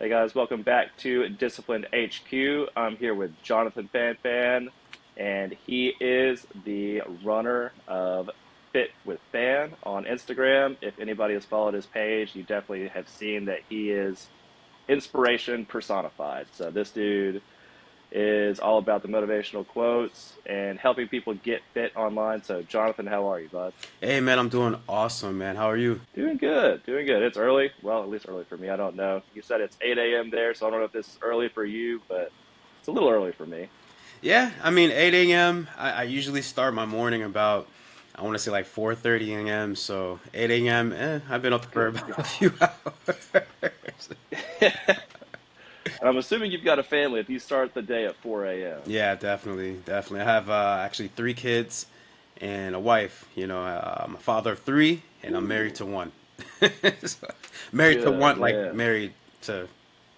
Hey guys, welcome back to Disciplined HQ. I'm here with Jonathan Fan, and he is the runner of Fit with Fan on Instagram. If anybody has followed his page, you definitely have seen that he is inspiration personified. So this dude is all about the motivational quotes and helping people get fit online. So Jonathan, how are you, bud? Hey man, I'm doing awesome, man. How are you? Doing good, doing good. It's early. Well, at least early for me. I don't know. You said it's 8 a.m. there, so I don't know if this is early for you, but it's a little early for me. Yeah, I mean 8 a.m. I usually start my morning about I want to say like 4:30 a.m. So 8 a.m. I've been up for Good about a God. few hours. And I'm assuming you've got a family if you start the day at 4 a.m. Yeah, definitely, definitely. I have actually three kids and a wife. I'm a father of three, and I'm married Ooh, to one. So, married to good one, like man. married to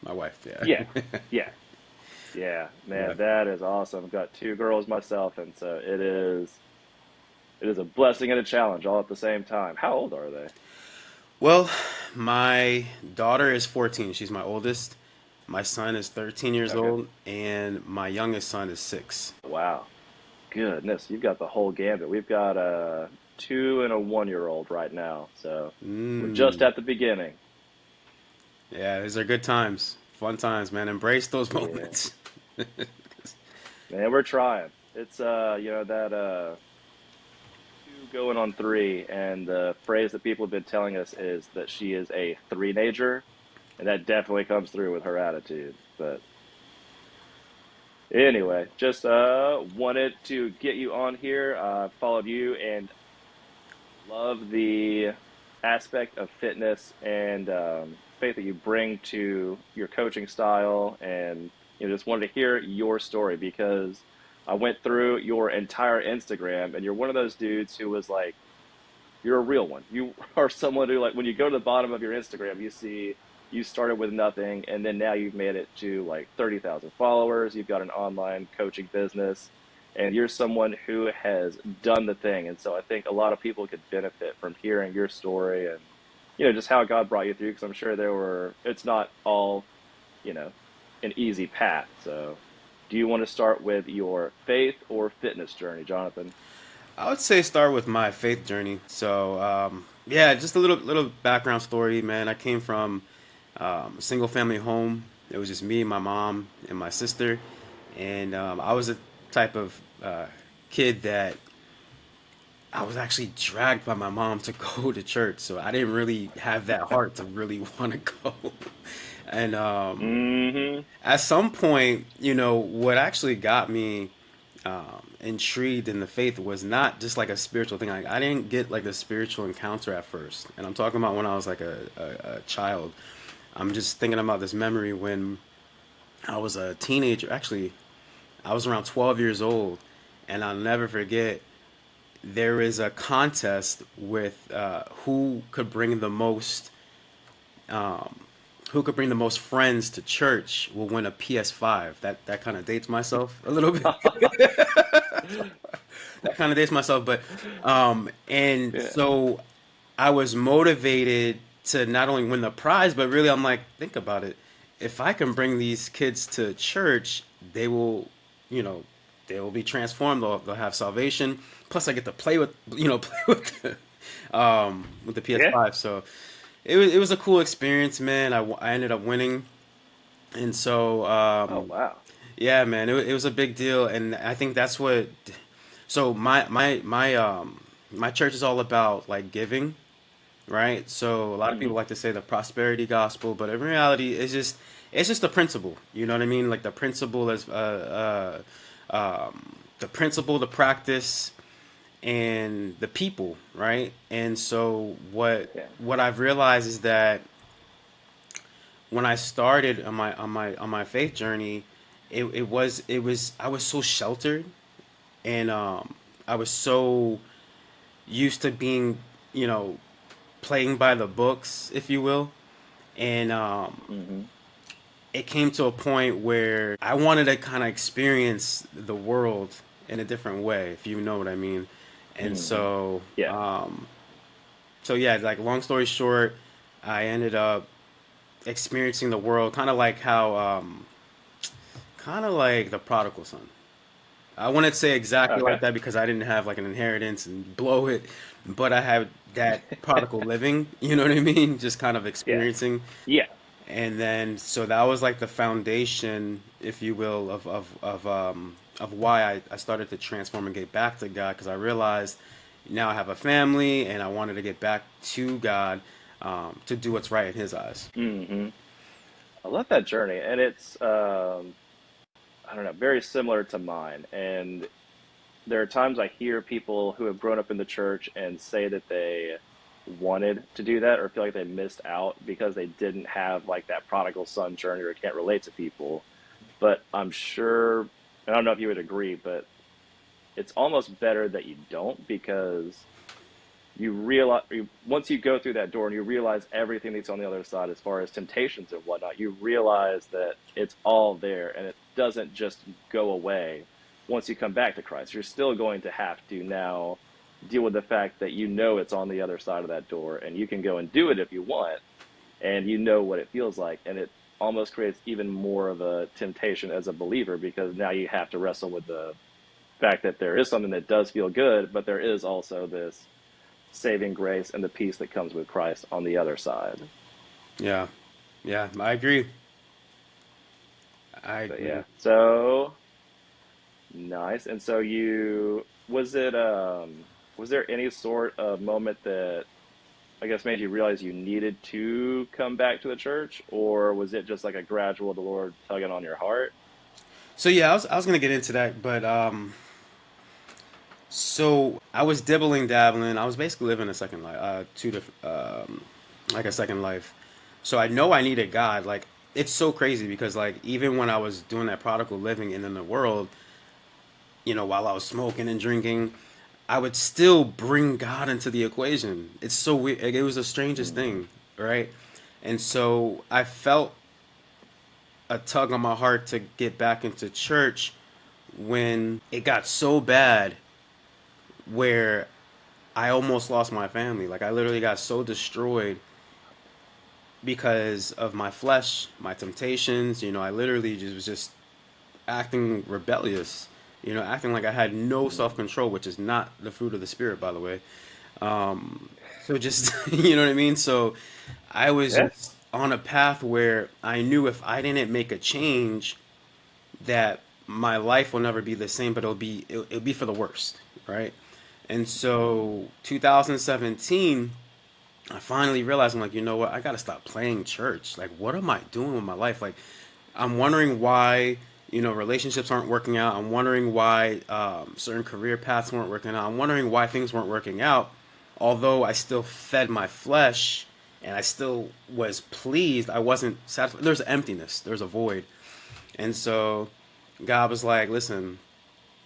my wife. Yeah, Yeah. yeah, yeah, Yeah. man. That is awesome. I've got two girls myself, and so it is a blessing and a challenge all at the same time. How old are they? Well, my daughter is 14. She's my oldest. My son is 13 years Okay. old, and my youngest son is 6. Wow. Goodness, you've got the whole gambit. We've got a 2 and a 1-year-old right now, so we're just Mm. at the beginning. Yeah, these are good times. Fun times, man. Embrace those Yeah, moments. man, we're trying. It's that two going on three, and the phrase that people have been telling us is that she is a three-nager, and that definitely comes through with her attitude. But anyway, just wanted to get you on here. Followed you and love the aspect of fitness and faith that you bring to your coaching style, and just wanted to hear your story because I went through your entire Instagram, and you're one of those dudes who was like, you're a real one. You are someone who, like, when you go to the bottom of your Instagram, you see you started with nothing, and then now you've made it to like 30,000 followers. You've got an online coaching business, and you're someone who has done the thing. And so I think a lot of people could benefit from hearing your story and, just how God brought you through, because I'm sure it's not all, you know, an easy path. So do you want to start with your faith or fitness journey, Jonathan? I would say start with my faith journey. So, yeah, just a little background story, man. I came from a single family home. It was just me, my mom, and my sister, and I was a type of kid that I was actually dragged by my mom to go to church, so I didn't really have that heart to really want to go. And Mm-hmm. at some point, what actually got me intrigued in the faith was not just like a spiritual thing. Like I didn't get like a spiritual encounter at first, and I'm talking about when I was like a child. I'm just thinking about this memory when I was a teenager. Actually, I was around 12 years old, and I'll never forget there is a contest with um, who could bring the most friends to church will win a PS5. That kind of dates myself a little bit. That kind of dates myself, but and Yeah. so I was motivated to not only win the prize, but really I'm like, think about it. If I can bring these kids to church, they will, you know, they will be transformed. They'll have salvation. Plus, I get to play with, play with the Yeah. PS5. So it was a cool experience, man. I ended up winning, and so Oh, wow. yeah, man, it was a big deal, and I think that's what. So my church is all about like giving, right? So a lot of people Hmm. like to say the prosperity gospel, but in reality, it's just the principle. You know what I mean? Like the principle is the principle, the practice, and the people, right? And so what Yeah. what I've realized is that when I started on my faith journey, it was I was so sheltered, and I was so used to being, you know, playing by the books, if you will. And Hmm. it came to a point where I wanted to kind of experience the world in a different way, if you know what I mean. And Hmm. so, Yeah. so yeah, like long story short, I ended up experiencing the world, kind of like how, kind of like the prodigal son. I wouldn't say exactly like Okay. that because I didn't have like an inheritance and blow it, but I had that prodigal living. You know what I mean? Just kind of Yeah. experiencing. Yeah. And then so that was like the foundation, if you will, of why I started to transform and get back to God, because I realized now I have a family and I wanted to get back to God, to do what's right in His eyes. Hmm. I love that journey, and it's I don't know, very similar to mine. And there are times I hear people who have grown up in the church and say that they wanted to do that or feel like they missed out because they didn't have like that prodigal son journey or can't relate to people. But I'm sure, I don't know if you would agree, but it's almost better that you don't, because you realize once you go through that door and you realize everything that's on the other side as far as temptations and whatnot, you realize that it's all there and it doesn't just go away once you come back to Christ. You're still going to have to now deal with the fact that you know it's on the other side of that door, and you can go and do it if you want, and you know what it feels like. And it almost creates even more of a temptation as a believer, because now you have to wrestle with the fact that there is something that does feel good, but there is also this saving grace and the peace that comes with Christ on the other side. Yeah, yeah, I agree. I But agree. yeah, so nice. And so you was there any sort of moment that I guess made you realize you needed to come back to the church, or was it just like a gradual, the Lord tugging on your heart? So yeah, I was gonna get into that, but so I was dibbling dabbling. I was basically living a second life, two different, like a second life. So I know I needed God. Like it's so crazy because like even when I was doing that prodigal living and in the world, while I was smoking and drinking, I would still bring God into the equation. It's so weird. Like, it was the strangest Hmm. thing, right? And so I felt a tug on my heart to get back into church when it got so bad where I almost lost my family. Like I literally got so destroyed because of my flesh, my temptations. I literally just was just acting rebellious. Acting like I had no self Hmm. control, which is not the fruit of the spirit, by the way. So just you know what I mean. So I was Yeah. just on a path where I knew if I didn't make a change, that my life will never be the same, but it'll be for the worst, right? And so 2017, I finally realized I'm like, you know what? I gotta stop playing church. Like, what am I doing with my life? Like, I'm wondering why relationships aren't working out. I'm wondering why certain career paths weren't working out. I'm wondering why things weren't working out. Although I still fed my flesh and I still was pleased, I wasn't satisfied. There's emptiness. There's a void. And so God was like, listen,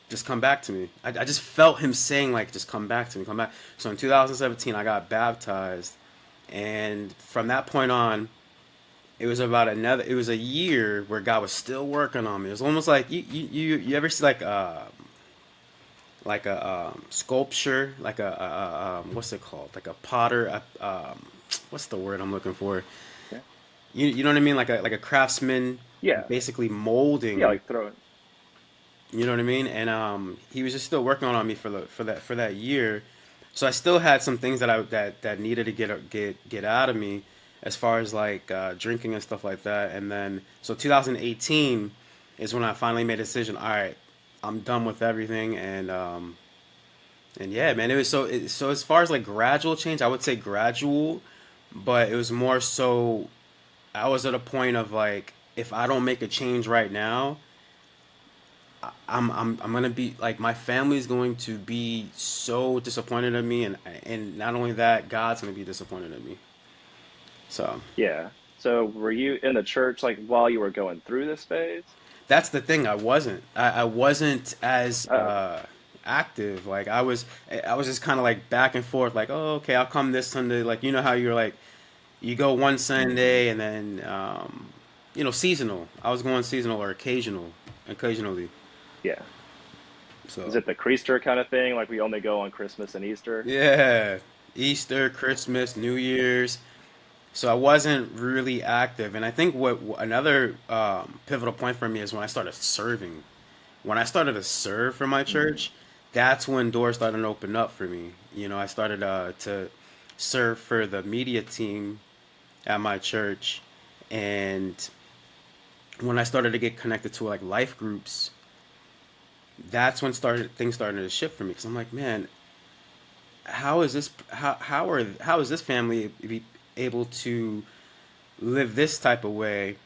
just come back to me. I just felt him saying like, just come back to me, come back. So in 2017, I got baptized, and from that point on, it was about another. It was a year where God was still working on me. It was almost like you ever see like a sculpture, like what's it called, like a potter, what's the word I'm looking for? Yeah. You know what I mean, like a craftsman Yeah. basically Yeah. molding. Like throw it. You know what I mean? And he was just still working on me for that year. So I still had some things that needed to get out of me, as far as like drinking and stuff like that. And then so 2018 is when I finally made a decision. All right, I'm done with everything. And yeah, man, it was so as far as like gradual change, I would say gradual, but it was more so I was at a point of like, if I don't make a change right now, I'm gonna be like, my family's going to be so disappointed in me, and not only that, God's gonna be disappointed in me. So Yeah. So were you in the church like while you were going through this phase? that's the thing. I wasn't as Oh, okay. active. Like I was just kind of like back and forth. Like, oh, okay, I'll come this Sunday. Like, how you're like, you go one Hmm. Sunday and then seasonal. I was going seasonal or occasionally. Yeah. Is So it the Creaster kind of thing? Like we only go on Christmas and Easter? yeah, Easter, Christmas, New Year's. So I wasn't really active, and I think what another pivotal point for me is when I started serving. When I started to serve for my Mm, church, that's when doors started to open up for me. I started to serve for the media team at my church, and when I started to get connected to like life groups, that's when started things started to shift for me because I'm like, man, how is this family be able to live this type of way?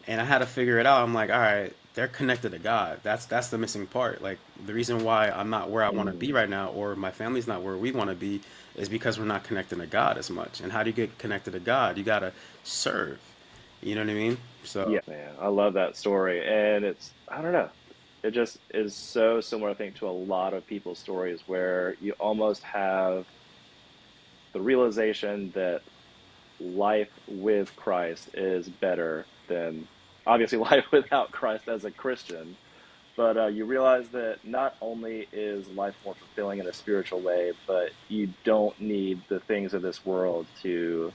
And I had to figure it out. I'm like, all right, they're connected to God. That's the missing part. Like the reason why I'm not where I want to be mm. right now, or my family's not where we want to be, is because we're not connected to God as much. And how do you get connected to God? You gotta serve. You know what I mean? So Yeah, man, I love that story. And it's, I don't know, it just is so similar, I think, to a lot of people's stories where you almost have the realization that life with Christ is better than obviously life without Christ as a Christian. But you realize that not only is life more fulfilling in a spiritual way, but you don't need the things of this world to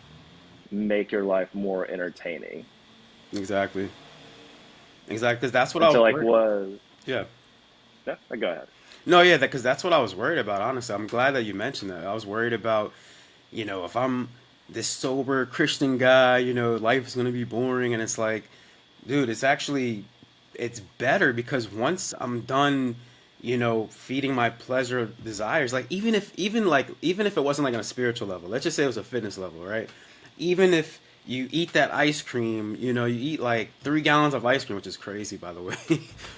make your life more entertaining. exactly, exactly. Because that's what And I so, was like, worried about. was Yeah. yeah, go ahead. No, yeah, because that's what I was worried about. Honestly, I'm glad that you mentioned that. I was worried about, if I'm this sober Christian guy, life is gonna be boring, and it's like, dude, it's better because once I'm done, feeding my pleasure desires, like even if it wasn't like on a spiritual level, let's just say it was a fitness level, right? Even if you eat that ice cream, you eat like 3 gallons of ice cream, which is crazy, by the way.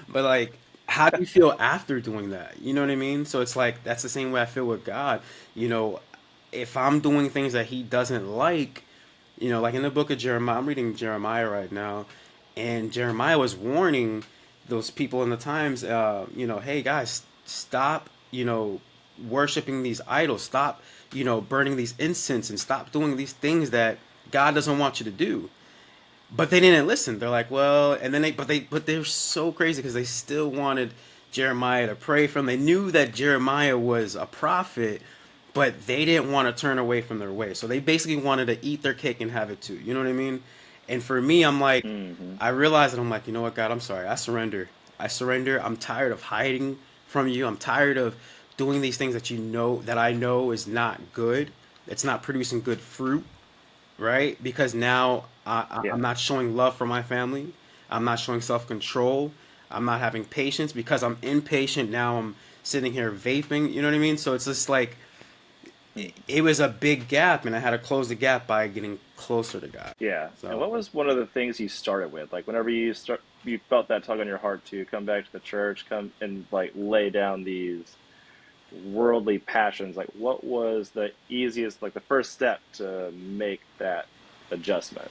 But like, how do you feel after doing that? You know what I mean? So it's like that's the same way I feel with God. You know, if I'm doing things that He doesn't like, like in the book of Jeremiah, I'm reading Jeremiah right now, and Jeremiah was warning those people in the times, hey guys, stop, worshiping these idols, stop, burning these incense, and stop doing these things that God doesn't want you to do. But they didn't listen. They're like, well, and then but they're so crazy because they still wanted Jeremiah to pray for them. They knew that Jeremiah was a prophet, but they didn't want to turn away from their way. So they basically wanted to eat their cake and have it too. You know what I mean? And for me, I'm like, Hmm. I realized that I'm like, you know what, God, I'm sorry. I surrender. I surrender. I'm tired of hiding from you. I'm tired of doing these things that I know is not good. It's not producing good fruit, right? Because now I'm Yeah. not showing love for my family. I'm not showing self control. I'm not having patience because I'm impatient. Now I'm sitting here vaping. You know what I mean? So it's just like it was a big gap, and I had to close the gap by getting closer to God. Yeah. And So what was one of the things you started with? Like whenever you felt that tug on your heart to come back to the church, come and like lay down these worldly passions, like what was the easiest, like the first step to make that adjustment?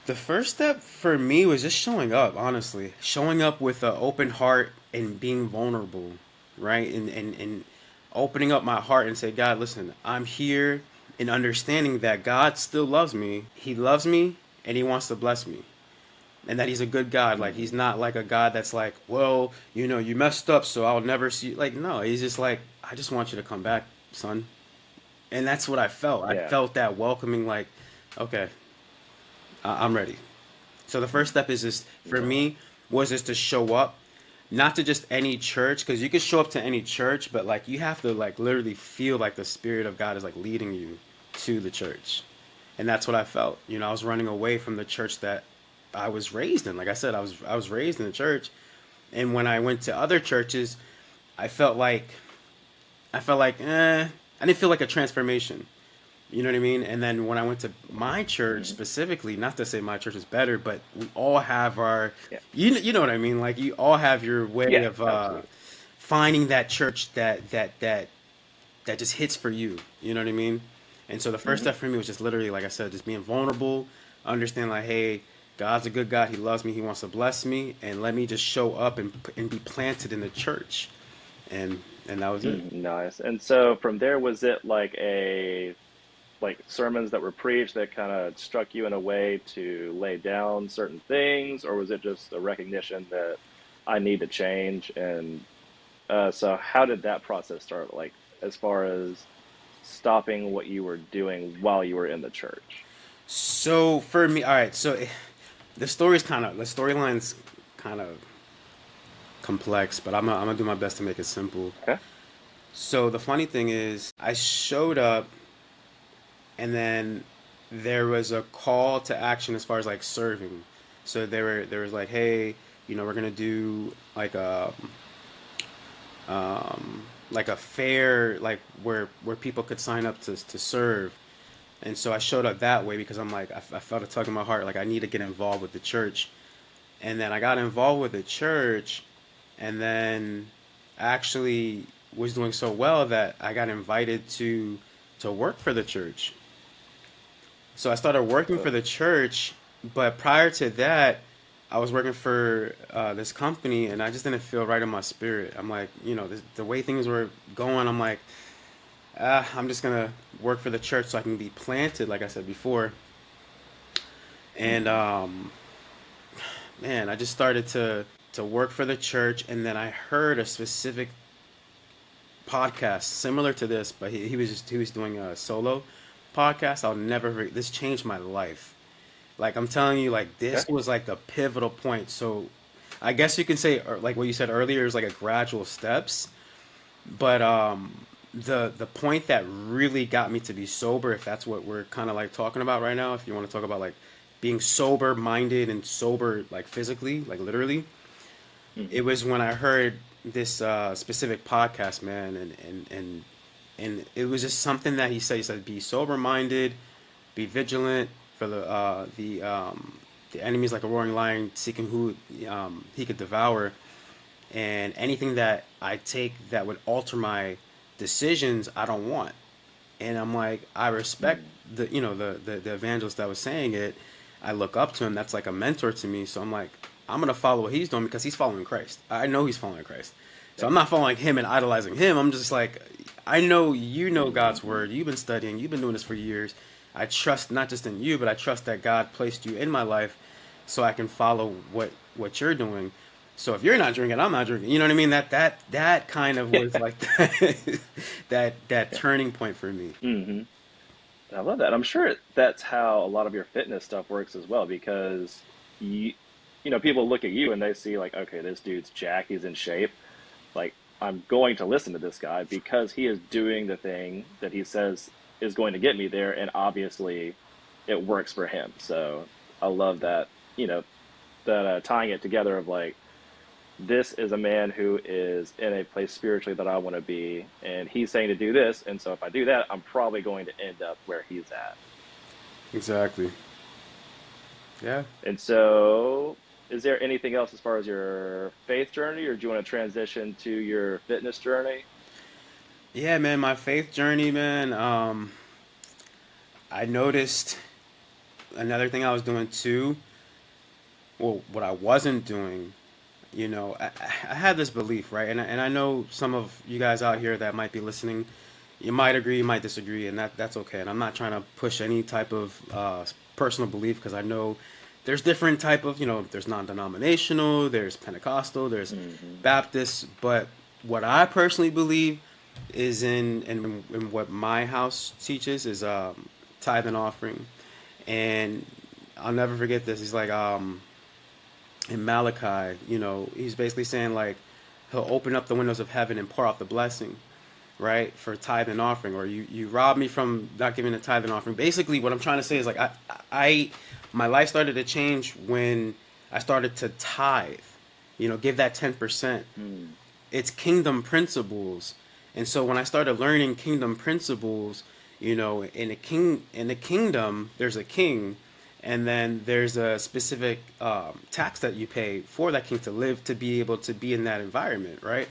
the first step for me was just showing up, honestly. Showing up with an open heart and being vulnerable, right? And opening up my heart and say, God, listen, I'm here, and understanding that God still loves me. He loves me and He wants to bless me. And that He's a good God. Like, He's Hmm. not like a God that's like, well, you messed up, so I'll never see you. Like, no, He's just like, I just want you to come back, son. And that's what I felt. I Yeah. felt that welcoming, like, okay, I'm ready. So the first step is just for Yeah. me was just to show up, not to just any church, because you can show up to any church, but like you have to like literally feel like the spirit of God is like leading you to the church, and that's what I felt. I was running away from the church that I was raised in. Like I said, I was raised in the church, and when I went to other churches, I felt like I didn't feel like a transformation. You know what I mean? And then when I went to my church Hmm. specifically, not to say my church is better, but we all have our, Yeah. you know what I mean? Like you all have your way Yeah. of Absolutely. finding that church that just hits for you. You know what I mean? And so the first Hmm. step for me was just literally, like I said, just being vulnerable, understand like, hey, God's a good God. He loves me. He wants to bless me, and let me just show up and be planted in the church, and that was it. Nice. And so from there, was it like a like sermons that were preached that kind of struck you in a way to lay down certain things, or was it just a recognition that I need to change? And so, how did that process start? Like, as far as stopping what you were doing while you were in the church? So for me, all right. So the storyline's kind of complex, but I'm gonna do my best to make it simple. Okay. So the funny thing is, I showed up, and then there was a call to action as far as like serving. So there was like, hey, we're gonna do like a fair, like where people could sign up to serve. And so I showed up that way because I'm like, I felt a tug in my heart, like I need to get involved with the church. And then I got involved with the church, and then actually was doing so well that I got invited to work for the church. So I started working for Oh, the church, but prior to that, I was working for this company, and I just didn't feel right in my spirit. I'm like, the way things were going, I'm like, I'm just gonna work for the church so I can be planted, like I said before. And hmm. man, I just started to work for the church, and then I heard a specific podcast similar to this, but he was doing a solo podcast. I'll never this changed my life. Like I'm telling you, like Okay. this was like the pivotal point. So I guess you can say, like what you said earlier, is like a gradual steps. But the point that really got me to be sober, if that's what we're kind of like talking about right now, if you want to talk about like being sober minded and sober like physically, like literally, Hmm. it was when I heard this specific podcast, man, and it was just something that he said. He said, "Be sober minded, be vigilant for the enemies like a roaring lion, seeking who he could devour." And anything that I take that would alter my decisions, I don't want. And I'm like, I respect Hmm. the evangelist that was saying it. I look up to him. That's like a mentor to me. So I'm like, I'm gonna follow what he's doing because he's following Christ. I know he's following Christ. So Yeah. I'm not following him and idolizing him. I'm just like, I know you know God's Hmm. word. You've been studying. You've been doing this for years. I trust not just in you, but I trust that God placed you in my life, so I can follow what you're doing. So if you're not drinking, I'm not drinking. You know what I mean? That kind of was Yeah. like that Yeah. turning point for me. Hmm. I love that. I'm sure that's how a lot of your fitness stuff works as well, because you, people look at you and they see like, okay, this dude's jacked, he's in shape. Like, I'm going to listen to this guy because he is doing the thing that he says is going to get me there, and obviously it works for him. So I love that, that tying it together of like, this is a man who is in a place spiritually that I want to be, and he's saying to do this, and so if I do that, I'm probably going to end up where he's at. Exactly. Yeah. And so, is there anything else as far as your faith journey, or do you want to transition to your fitness journey? Yeah, man, my faith journey, man. I noticed another thing I was doing too. Well, what I wasn't doing, I had this belief, right? And I know some of you guys out here that might be listening, you might agree, you might disagree, and that's okay. And I'm not trying to push any type of personal belief because I know there's different type of, there's non-denominational, there's Pentecostal, there's Hmm. Baptist, but what I personally believe is in what my house teaches is tithe and offering. And I'll never forget this. He's like in Malachi, he's basically saying like he'll open up the windows of heaven and pour out the blessing, right, for tithe and offering, or you rob me from not giving a tithe and offering. Basically, what I'm trying to say is like I my life started to change when I started to tithe, give that 10%. Hmm. It's kingdom principles. And so when I started learning kingdom principles, in the kingdom, there's a king, and then there's a specific tax that you pay for that king to live to be able to be in that environment, right?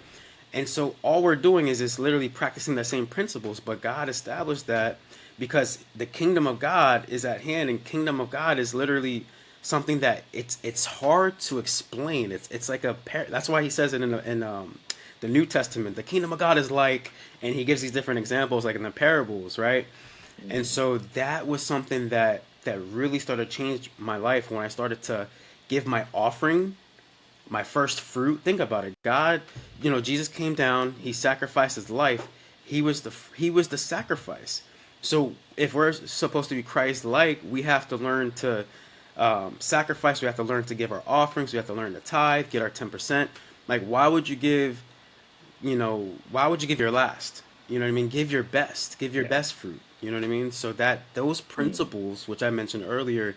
And so all we're doing is literally practicing the same principles, but God established that because the kingdom of God is at hand, and kingdom of God is literally something that it's hard to explain. It's like that's why he says it in the New Testament. The kingdom of God is like, and he gives these different examples like in the parables, right? And Hmm. so that was something that really started to change my life when I started to give my offering, my first fruit. Think about it. God, Jesus came down, he sacrificed his life. He was the sacrifice. So if we're supposed to be Christ-like, we have to learn to sacrifice. We have to learn to give our offerings. We have to learn to tithe, get our 10%. Like, why would you give? Why would you give your last? You know what I mean? Give your best. Give your Yeah. best fruit. You know what I mean? So that those Hmm. principles, which I mentioned earlier,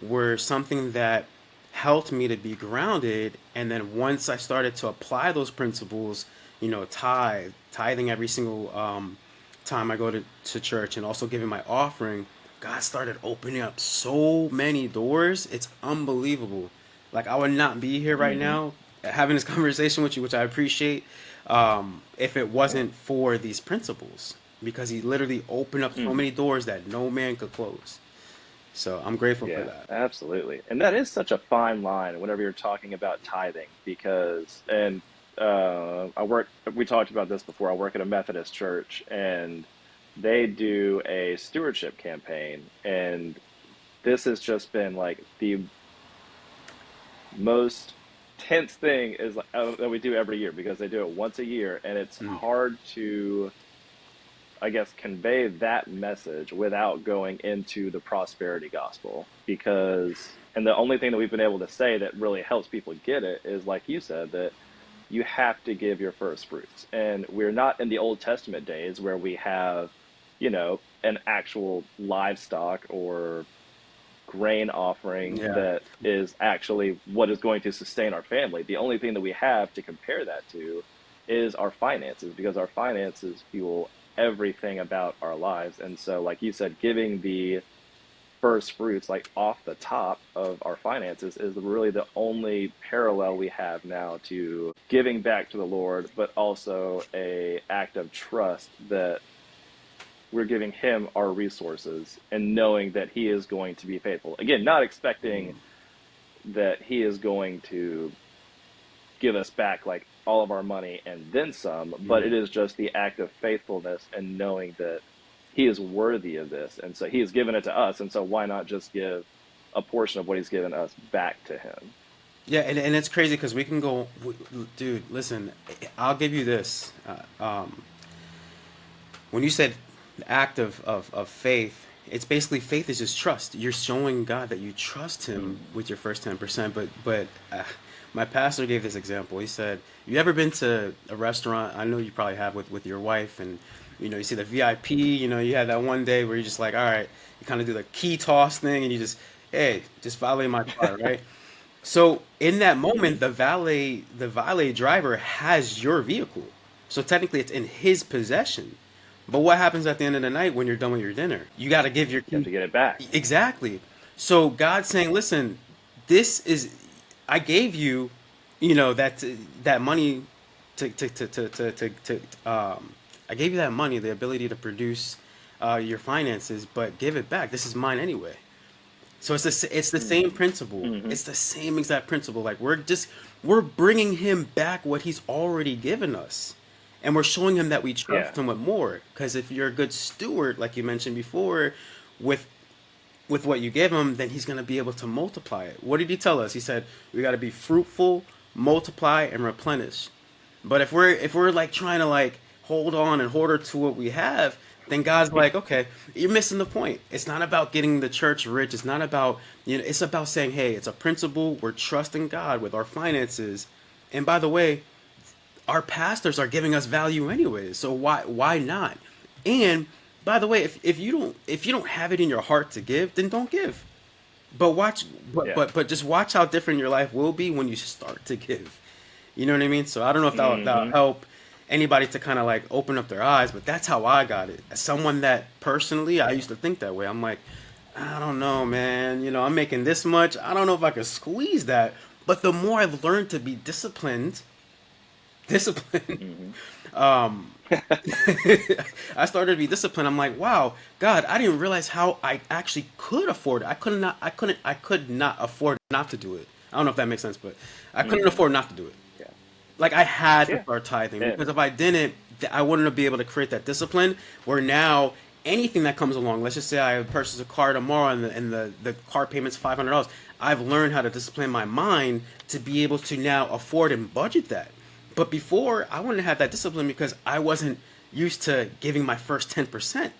were something that helped me to be grounded. And then once I started to apply those principles, tithing every single time I go to church and also giving my offering, God started opening up so many doors. It's unbelievable. Like, I would not be here right Hmm. now having this conversation with you, which I appreciate, if it Yeah. wasn't for these principles. Because he literally opened up so Hmm. many doors that no man could close. So I'm grateful for Yeah, that. absolutely. And that is such a fine line whenever you're talking about tithing, because, and we talked about this before. I work at a Methodist church, and they do a stewardship campaign. And this has just been like the most tense thing is that we do every year, because they do it once a year, and it's Mm. hard to, I guess, convey that message without going into the prosperity gospel. Because, and the only thing that we've been able to say that really helps people get it is, like you said, that you have to give your first fruits. And we're not in the Old Testament days where we have, an actual livestock or grain offering Yeah. that is actually what is going to sustain our family. The only thing that we have to compare that to is our finances, because our finances fuel everything about our lives. And so, like you said, giving the first fruits, like off the top of our finances, is really the only parallel we have now to giving back to the Lord, but also a act of trust that we're giving him our resources and knowing that he is going to be faithful. Again, not expecting that he is going to give us back like all of our money and then some, but Mm. it is just the act of faithfulness and knowing that he is worthy of this. And so he has given it to us. And so why not just give a portion of what he's given us back to him? Yeah, and it's crazy because we can go, dude. Listen, I'll give you this. When you said the act of faith, it's basically faith is just trust. You're showing God that you trust Him Mm-hmm. with your first 10%. But my pastor gave this example. He said, "You ever been to a restaurant? I know you probably have with your wife, and you see the VIP. You had that one day where you're just like, all right, you kind of do the key toss thing, and you just, hey, just follow my car, right?" So in that moment, Mm-hmm. the valet driver has your vehicle. So technically, it's in his possession. But what happens at the end of the night when you're done with your dinner? You got to give your You have key. to get it back. Exactly. So God's saying, listen, this is, I gave you, that money to I gave you that money, the ability to produce your finances, but give it back. This is mine anyway. So it's the same Mm-hmm. principle. Mm-hmm. It's the same exact principle. Like we're bringing him back what he's already given us, and we're showing him that we Yeah. trust him with more. Because if you're a good steward, like you mentioned before, with with what you give him, then he's gonna be able to multiply it. What did he tell us? He said we got to be fruitful, multiply, and replenish. But if we're like trying to like hold on and hoard to what we have, then God's like, okay, you're missing the point. It's not about getting the church rich. It's not about it's about saying, hey, it's a principle. We're trusting God with our finances. And by the way, our pastors are giving us value anyways. So why not? And by the way, if you don't have it in your heart to give, then don't give. But watch, Yeah. but just watch how different your life will be when you start to give. You know what I mean? So I don't know if that'll Mm-hmm. help anybody to kind of like open up their eyes, but that's how I got it. As someone that personally, I Yeah. used to think that way. I'm like, I don't know, man. I'm making this much. I don't know if I could squeeze that. But the more I've learned to be disciplined, Mm-hmm. um, I started to be disciplined. I'm like, wow, God, I didn't realize how I actually could afford it. I could not afford not to do it. I don't know if that makes sense, but I couldn't Mm-hmm. afford not to do it. Yeah. Like I had to Yeah. start tithing And because if I didn't, I wouldn't be able to create that discipline. Where now anything that comes along, let's just say I purchase a car tomorrow and the car payment's $500. I've learned how to discipline my mind to be able to now afford and budget that. But before, I wouldn't have that discipline because I wasn't used to giving my first 10%.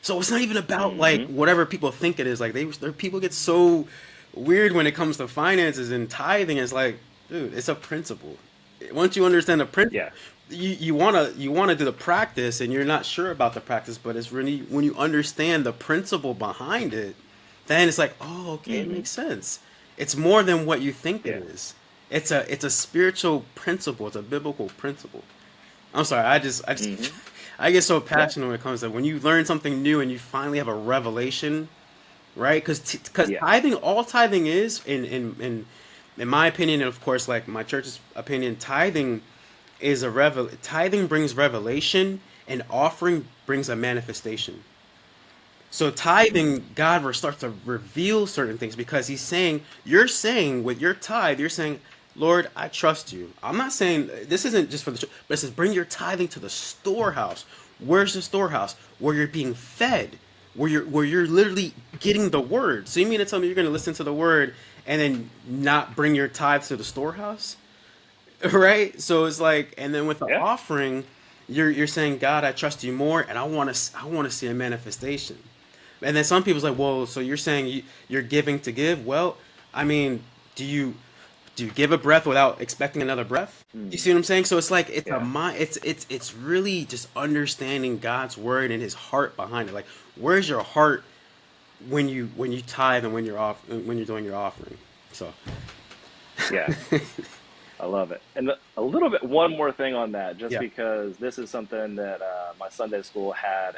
So it's not even about like Mm-hmm. whatever people think it is. Like people get so weird when it comes to finances and tithing. It's like, dude, it's a principle. Once you understand the principle, Yeah. you wanna do the practice, and you're not sure about the practice, but it's really when you understand the principle behind it, then it's like, oh, okay, it Mm-hmm. makes sense. It's more than what you think it Yeah. is. It's a spiritual principle. It's a biblical principle. I'm sorry. I just Mm-hmm. I get so Yeah. passionate when it comes to when you learn something new and you finally have a revelation, right? Because Yeah. tithing, all tithing is, in my opinion, and of course, like my church's opinion, tithing brings revelation, and offering brings a manifestation. So Mm. tithing, God will start to reveal certain things because you're saying with your tithe, you're saying, Lord, I trust you. I'm not saying this isn't just for the church, but it says bring your tithing to the storehouse. Where's the storehouse? Where you're being fed, where you're literally getting the word. So you mean to tell me you're going to listen to the word and then not bring your tithe to the storehouse? Right? So it's like, and then with the Yeah. offering, you're saying, God, I trust you more, and I want to see a manifestation. And then some people's like, well, so you're saying you're giving to give? Well, I mean, do you do you give a breath without expecting another breath? You Mm. see what I'm saying? So it's like it's a Yeah. mind. It's really just understanding God's word and His heart behind it. Like, where's your heart when you tithe and when you're doing your offering? So Yeah. I love it. And a little bit, one more thing on that, just yeah, because this is something that my Sunday school had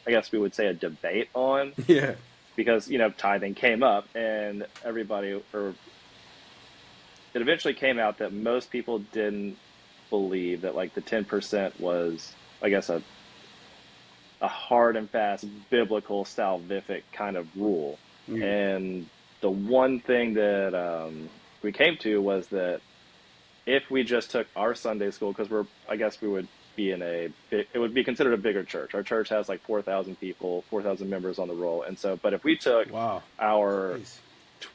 I guess we would say a debate on, yeah, because, tithing came up and or it eventually came out that most people didn't believe that like the 10% was, I guess, a hard and fast biblical salvific kind of rule. mm, And the one thing that we came to was that if we just took our Sunday school, because I guess we would be it would be considered a bigger church. Our church has like 4,000 people, 4,000 members on the roll. And so, but if we took wow, our jeez,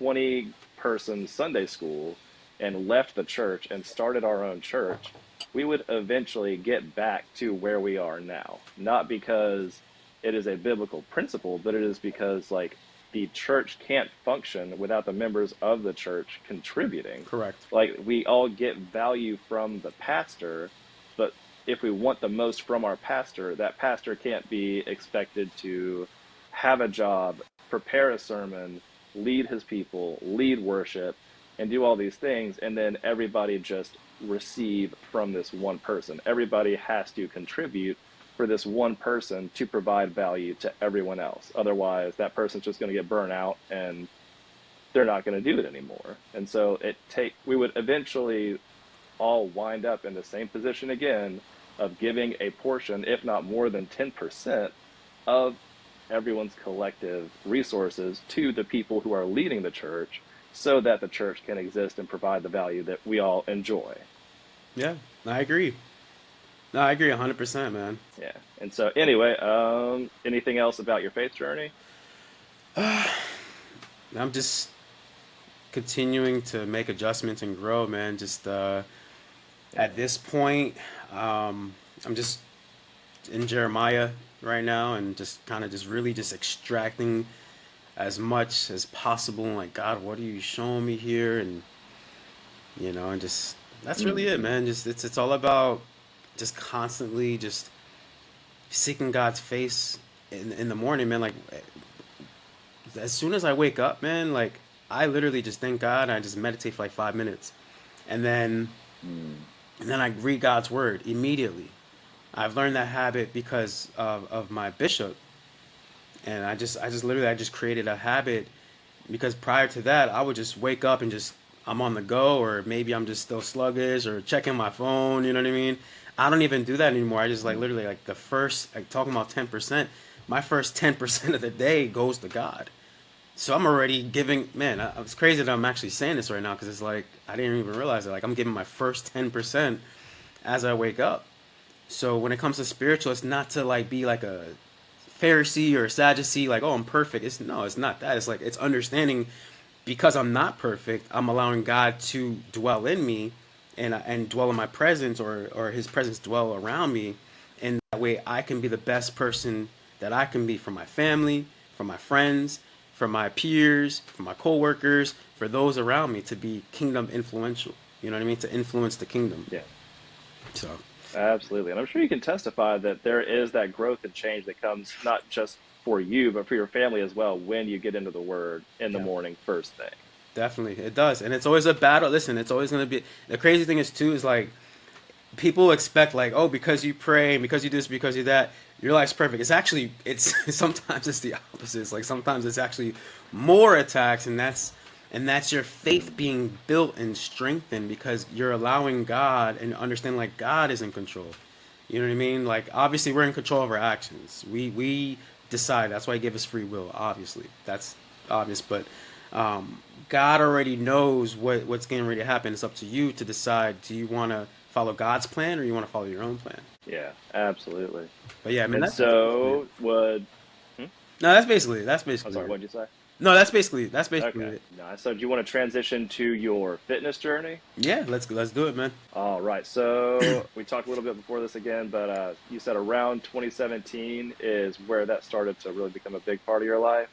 20-person Sunday school and left the church and started our own church, we would eventually get back to where we are now. Not because it is a biblical principle, but it is because like the church can't function without the members of the church contributing. correct, Like we all get value from the pastor, but if we want the most from our pastor, that pastor can't be expected to have a job, prepare a sermon, lead his people, lead worship, and do all these things, and then everybody just receive from this one person. Everybody has to contribute for this one person to provide value to everyone else. Otherwise, that person's just going to get burnt out and they're not going to do it anymore. And so we would eventually all wind up in the same position again of giving a portion, if not more than 10% of everyone's collective resources to the people who are leading the church so that the church can exist and provide the value that we all enjoy. yeah, I agree. No, I agree 100%, man. Yeah. And so anyway, anything else about your faith journey? I'm just continuing to make adjustments and grow, man. Just at Yeah. this point, I'm just in Jeremiah right now and just kind of just really just extracting as much as possible. Like, God, what are you showing me here? And and just that's really it, Mm-hmm. man. Just it's all about just constantly just seeking God's face in the morning, man. Like as soon as I wake up, man, like I literally just thank God and I just meditate for like 5 minutes. And then Mm. and then I read God's word immediately. I've learned that habit because of my bishop. And I just created a habit because prior to that I would just wake up and just I'm on the go or maybe I'm just still sluggish or checking my phone, you know what I mean? I don't even do that anymore. I just like literally like the first like talking about 10%, my first 10% of the day goes to God. So I'm already giving, man, it's crazy that I'm actually saying this right now because it's like I didn't even realize it. Like I'm giving my first 10% as I wake up. So when it comes to spiritual, it's not to like be like a Pharisee or a Sadducee, like, oh, I'm perfect. It's not that. It's like it's understanding because I'm not perfect, I'm allowing God to dwell in me and dwell in my presence or His presence dwell around me, and that way I can be the best person. that I can be for my family, for my friends, for my peers, for my coworkers, for those around me to be kingdom influential. You know what I mean? To influence the kingdom. Yeah, So, absolutely. And I'm sure you can testify that there is that growth and change that comes not just for you, but for your family as well when you get into the word in the yeah, morning first thing. definitely. It does. And it's always a battle. Listen, it's always going to be. The crazy thing is, too, is like, people expect like, oh, because you pray, because you do this, because you that, your life's perfect. It's actually, it's sometimes it's the opposite. It's like sometimes it's actually more attacks, and that's your faith Mm, being built and strengthened because you're allowing God and understanding like God is in control. You know what I mean? Like obviously we're in control of our actions. We decide. That's why He gave us free will. Obviously, that's obvious. But God already knows what's getting ready to happen. It's up to you to decide. Do you want to follow God's plan or you want to follow your own plan? yeah, absolutely. But yeah, I mean And that's basically it. so would, hmm? No, that's I'm basically sorry, it. what did you say? No, that's basically Okay, it. nice. So do you want to transition to your fitness journey? Yeah, let's do it, man. All right. So we talked a little bit before this again, but you said around 2017 is where that started to really become a big part of your life.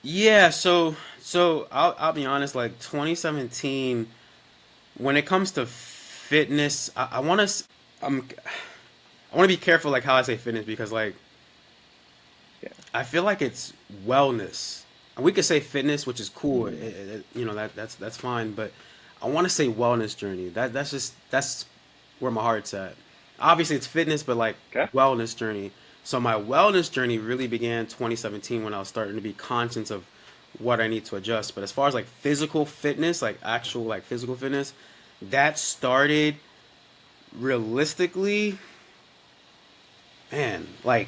Yeah, so I'll be honest. Like 2017, when it comes to fitness, I want to I'm I want to be careful like how I say fitness because like Yeah. I feel like it's wellness. We could say fitness, which is cool. Mm, That's fine. But I want to say wellness journey. That's where my heart's at. Obviously, it's fitness, but like okay. wellness journey. So my wellness journey really began 2017 when I was starting to be conscious of what I need to adjust. But as far as like physical fitness, like actual like physical fitness, that started realistically, man, like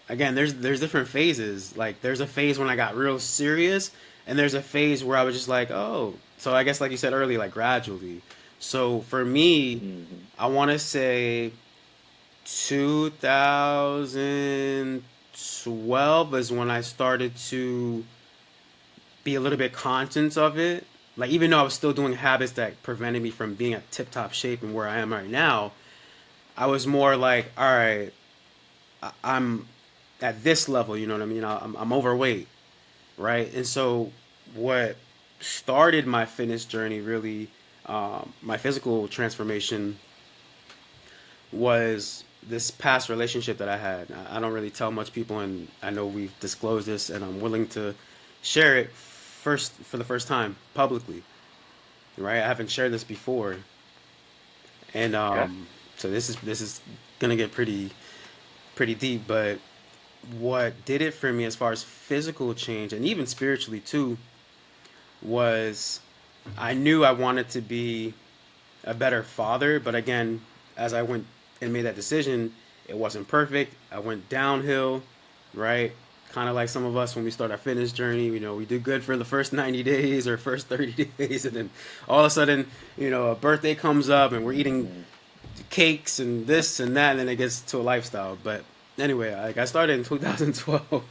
again, there's different phases. Like there's a phase when I got real serious, and there's a phase where I was just like, oh. So I guess like you said earlier, like gradually. So for me, Hmm. I want to say 2012 is when I started to be a little bit conscious of it. Like even though I was still doing habits that prevented me from being at tip top shape and where I am right now, I was more like, all right, I'm at this level. You know what I mean? I'm overweight, right? And so what started my fitness journey really, my physical transformation was this past relationship that I had. I don't really tell much people, and I know we've disclosed this, and I'm willing to share it first for the first time publicly, right? I haven't shared this before, and Okay. so this is gonna get pretty deep. But what did it for me as far as physical change and even spiritually too was I knew I wanted to be a better father, but again, as I went and made that decision, it wasn't perfect. I went downhill, right? Kind of like some of us when we start our fitness journey, we do good for the first 90 days or first 30 days, and then all of a sudden, a birthday comes up and we're eating Hmm. cakes and this and that, and then it gets to a lifestyle. But anyway, like I started in 2012.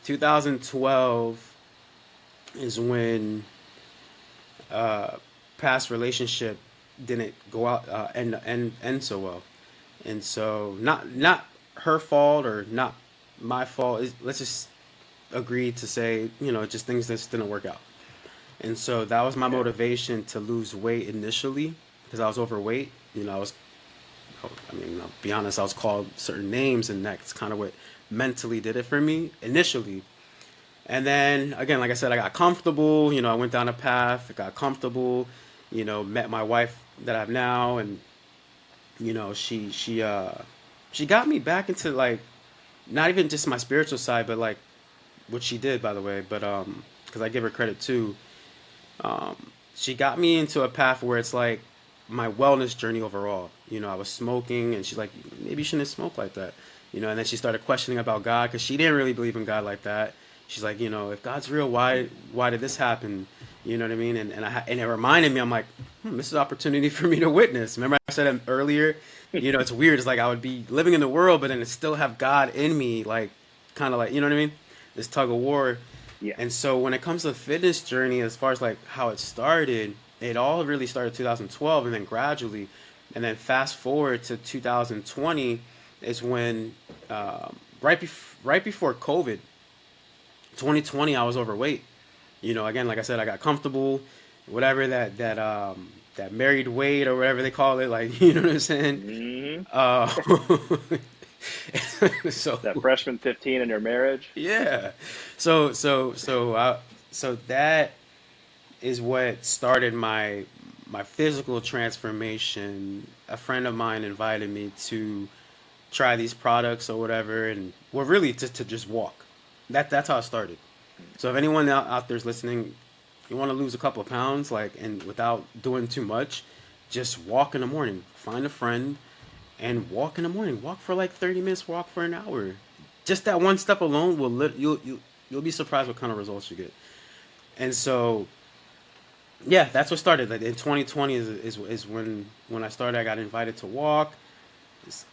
2012 is when past relationship didn't go out end so well, and so not her fault or not my fault. Let's just agree to say just things that just didn't work out, and so that was my Okay. motivation to lose weight initially because I was overweight. I mean, I'll be honest, I was called certain names, and that's kind of what mentally did it for me initially. And then again, like I said, I got comfortable. I went down a path, I got comfortable. Met my wife that I have now, and she got me back into like not even just my spiritual side, but like what she did, by the way. But because I give her credit too, she got me into a path where it's like my wellness journey overall. I was smoking, and she's like, maybe you shouldn't smoke like that. And then she started questioning about God because she didn't really believe in God like that. She's like, if God's real, why did this happen? You know what I mean? And it reminded me, I'm like, this is an opportunity for me to witness. Remember I said earlier, it's weird. It's like I would be living in the world, but then it still have God in me, like kind of like you know what I mean? This tug of war. Yeah. And so when it comes to the fitness journey, as far as like how it started, it all really started 2012 and then gradually, and then fast forward to 2020, is when right before COVID, 2020, I was overweight. Again, like I said, I got comfortable, whatever that married weight or whatever they call it, like you know what I'm saying. Hmm. Uh, so That freshman 15 in your marriage. yeah, so so so uh, so that is what started my physical transformation. A friend of mine invited me to try these products or whatever, and well, really to just walk. That's how it started. So if anyone out there's listening, you want to lose a couple of pounds, like, and without doing too much, just walk in the morning. Find a friend and walk in the morning. Walk for like 30 minutes. Walk for an hour. Just that one step alone will you'll be surprised what kind of results you get. And so yeah, that's what started. Like in 2020 is when I started. I got invited to walk,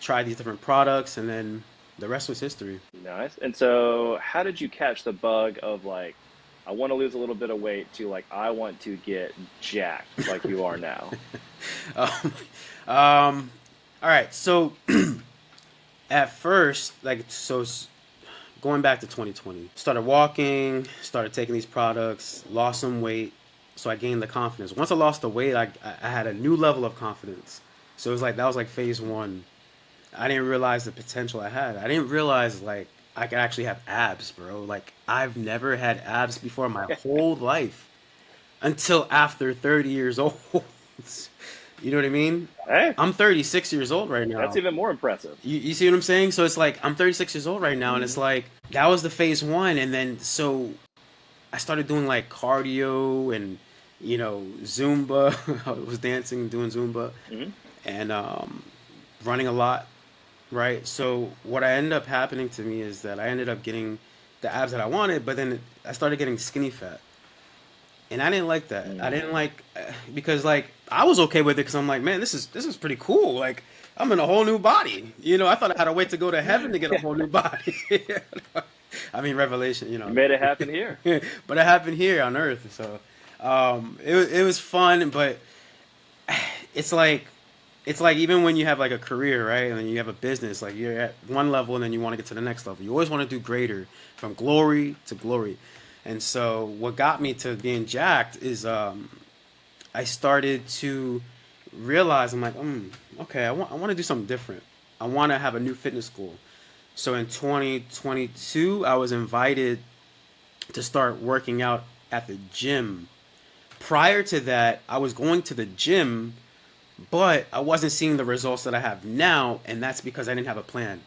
try these different products, and then the rest was history. Nice. And so, how did you catch the bug of like, I want to lose a little bit of weight to like, I want to get jacked like you are now? Um, um, all right. So at first, going back to 2020, started walking, started taking these products, lost some weight, so I gained the confidence. Once I lost the weight, I had a new level of confidence. So it was like that was like phase one. I didn't realize the potential I had. I didn't realize like I could actually have abs, bro. Like I've never had abs before in my whole life until after 30 years old. You know what I mean? Hey, I'm 36 years old right that's now. even more impressive. You see what I'm saying? So it's like I'm 36 years old right now, and it's Hmm. like that was the phase one, and then so I started doing like cardio and Zumba. I was dancing, doing Zumba, Hmm. and running a lot. Right. So what I ended up happening to me is that I ended up getting the abs that I wanted, but then I started getting skinny fat, and I didn't like that. I Mm. didn't like because like I was okay with it because I'm like, man, this is pretty cool. Like I'm in a whole new body. I thought I had to wait to go to heaven to get a whole new body. I mean, revelation. You made it happen here. But it happened here on Earth. So it was fun, but it's like even when you have like a career, right, and then you have a business, like you're at one level and then you want to get to the next level. You always want to do greater, from glory to glory. And so what got me to being jacked is I started to realize I'm like, okay, I want to do something different. I want to have a new fitness goal. So in 2022, I was invited to start working out at the gym. Prior to that, I was going to the gym, but I wasn't seeing the results that I have now, and that's because I didn't have a plan.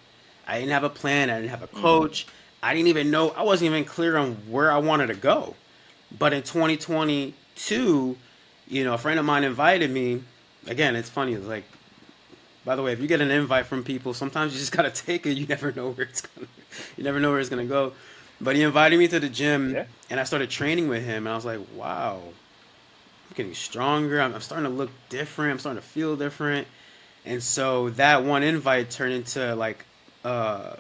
I didn't have a plan. I didn't have a Hmm. coach. I didn't even know. I wasn't even clear on where I wanted to go. But in 2022, a friend of mine invited me. Again, it's funny. It's like, by the way, if you get an invite from people, sometimes you just gotta take it. You never know where it's gonna. You never know where it's gonna go. But he invited me to the gym, Yeah. and I started training with him, and I was like, wow, I'm getting stronger. I'm starting to look different. I'm starting to feel different. And so that one invite turned into like uh,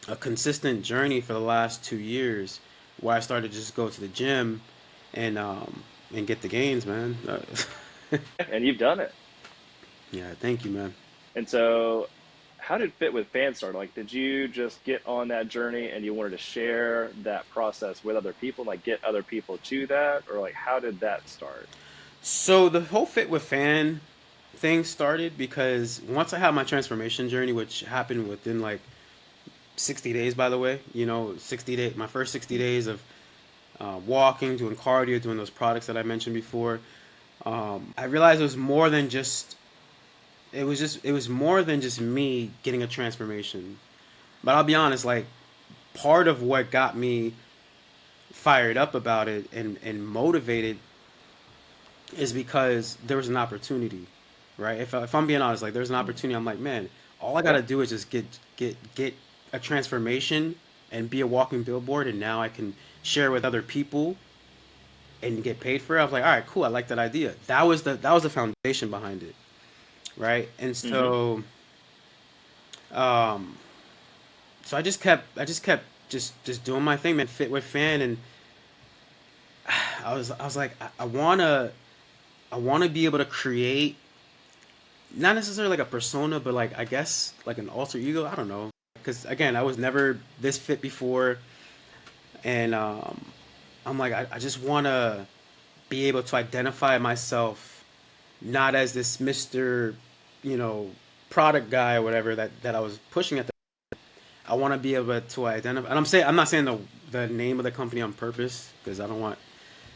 a consistent journey for the last 2 years, where I started to just go to the gym and get the gains, man. And you've done it. Yeah, thank you, man. And so, how did Fit with Fans start? Like, did you just get on that journey and you wanted to share that process with other people, like get other people to that, or like how did that start? So the whole fit with fan thing started because once I had my transformation journey, which happened within like 60 days, by the way, 60 days, my first 60 Mm. days of walking, doing cardio, doing those products that I mentioned before. I realized it was more than just me getting a transformation. But I'll be honest, like part of what got me fired up about it and motivated is because there was an opportunity, right? If I'm being honest, like there's an Mm. opportunity. I'm like, man, all I Yeah. gotta do is just get a transformation and be a walking billboard, and now I can share with other people and get paid for it. I was like, all right, cool. I like that idea. That was the foundation behind it, right? And Hmm. um, so I just kept just doing my thing, man. Fit with fan, and I was like, I wanna be able to create not necessarily like a persona, but like I guess like an alter ego. I don't know, because again, I was never this fit before, and I'm like I just want to be able to identify myself not as this Mister, you know, product guy or whatever that I was pushing at. I want to be able to identify, and I'm not saying the name of the company on purpose because I don't want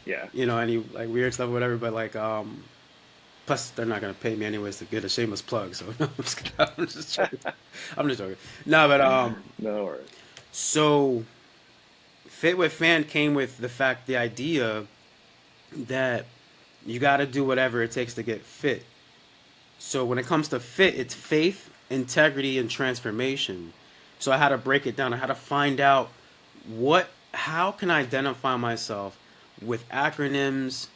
Yeah. any like weird stuff or whatever, but like plus they're not gonna pay me anyways to get a shameless plug, so I'm just joking. I'm just joking. No, but No worries. so Fit with Fan came with the fact, the idea that you got to do whatever it takes to get fit. So when it comes to fit, it's faith, integrity, and transformation. So I had to break it down. I had to find out how can I identify myself with acronyms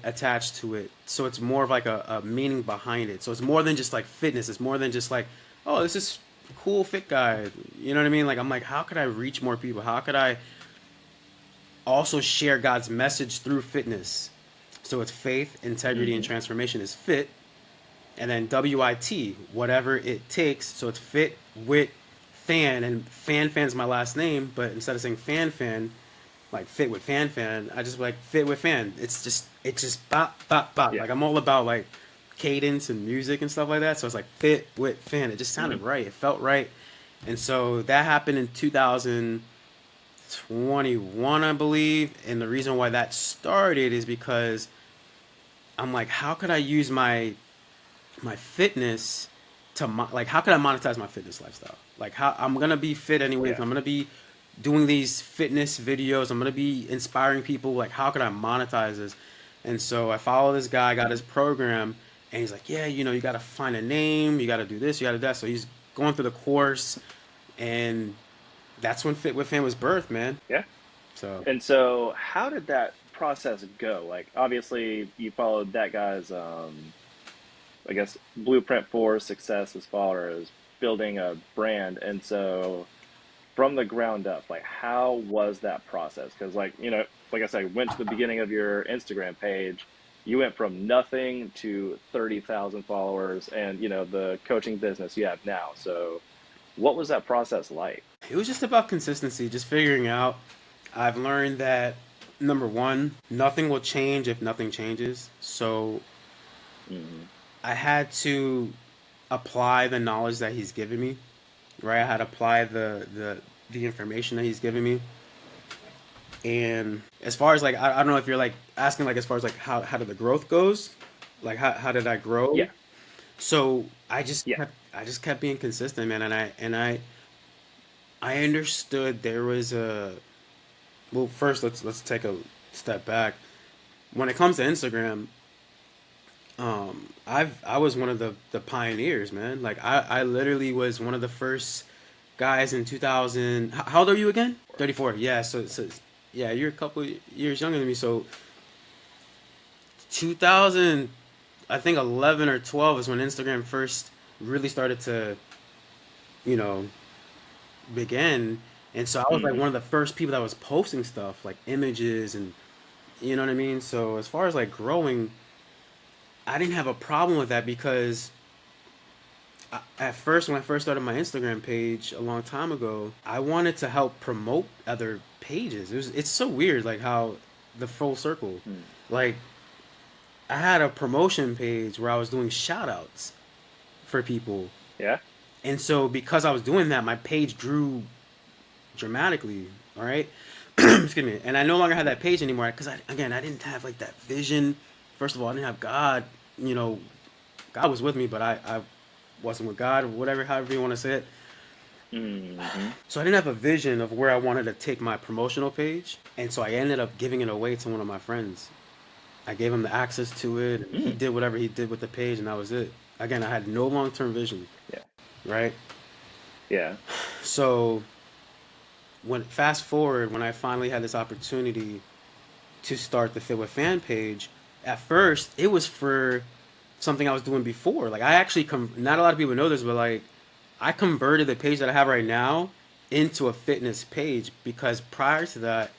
attached to it. So it's more of like a meaning behind it. So it's more than just like fitness. It's more than just like, oh, this is cool fit guy. You know what I mean? Like I'm like, how could I reach more people? How could I also share God's message through fitness? So it's faith, integrity, and Hmm. transformation is fit, and then WIT, whatever it takes. So it's fit, wit, fan, and fan's my last name, but instead of saying fan, like fit with fan, I just like fit with fan. It's just bop bop bop. Yeah. Like I'm all about like cadence and music and stuff like that. So it's like fit with fan. It just sounded Hmm. right. It felt right. And so that happened in 2021, I believe. And the reason why that started is because I'm like, how could I use my fitness to like how can I monetize my fitness lifestyle? Like how I'm gonna be fit anyways. Yeah. I'm gonna be doing these fitness videos. I'm gonna be inspiring people. Like how can I monetize this? And so I follow this guy, got his program, and he's like, yeah, you got to find a name, you got to do this, you got to do that. So he's going through the course, and that's when Fit with Him was birthed, man. Yeah. So And so, how did that process go? Like, obviously, you followed that guy's, I guess, blueprint for success as far as building a brand. And so, from the ground up, like, how was that process? Because, like, like I said, went to the beginning of your Instagram page. You went from nothing to 30,000 followers and, the coaching business you have now. So, what was that process like? it was just about consistency, just figuring out. I've learned that number one, nothing will change if nothing changes. So Hmm. I had to apply the knowledge that he's given me, right? I had to apply the information that he's given me. And as far as like, I don't know if you're like asking like as far as like how did the growth goes, like how did I grow? Yeah. So Yeah. I just kept being consistent, man, and I understood there was a well. First, let's take a step back. When it comes to Instagram, I was one of the pioneers, man. Like I literally was one of the first guys in 2000. How old are you again? 34. Yeah, so yeah, you're a couple years younger than me. So 2000, I think 11 or 12 is when Instagram first really started to, you know, begin. And so I was like Hmm. one of the first people that was posting stuff like images and you know what I mean? So as far as like growing, I didn't have a problem with that because at first, when I first started my Instagram page a long time ago, I wanted to help promote other pages. It's so weird, like how the full circle. Hmm. Like I had a promotion page where I was doing shout outs for people. Yeah. And so because I was doing that, my page grew dramatically. All right. Excuse me. And I no longer had that page anymore because again, I didn't have like that vision. First of all, I didn't have God. You know, God was with me, but I wasn't with God, or whatever, however you want to say it. Hmm. So I didn't have a vision of where I wanted to take my promotional page, and so I ended up giving it away to one of my friends. I gave him the access to it, and he Hmm. did whatever he did with the page, and that was it. Again, I had no long term vision, Yeah. right? Yeah. So when fast forward, when I finally had this opportunity to start the Fit with Fan page, at first it was for something I was doing before. Like I actually not a lot of people know this, but like I converted the page that I have right now into a fitness page because prior to that,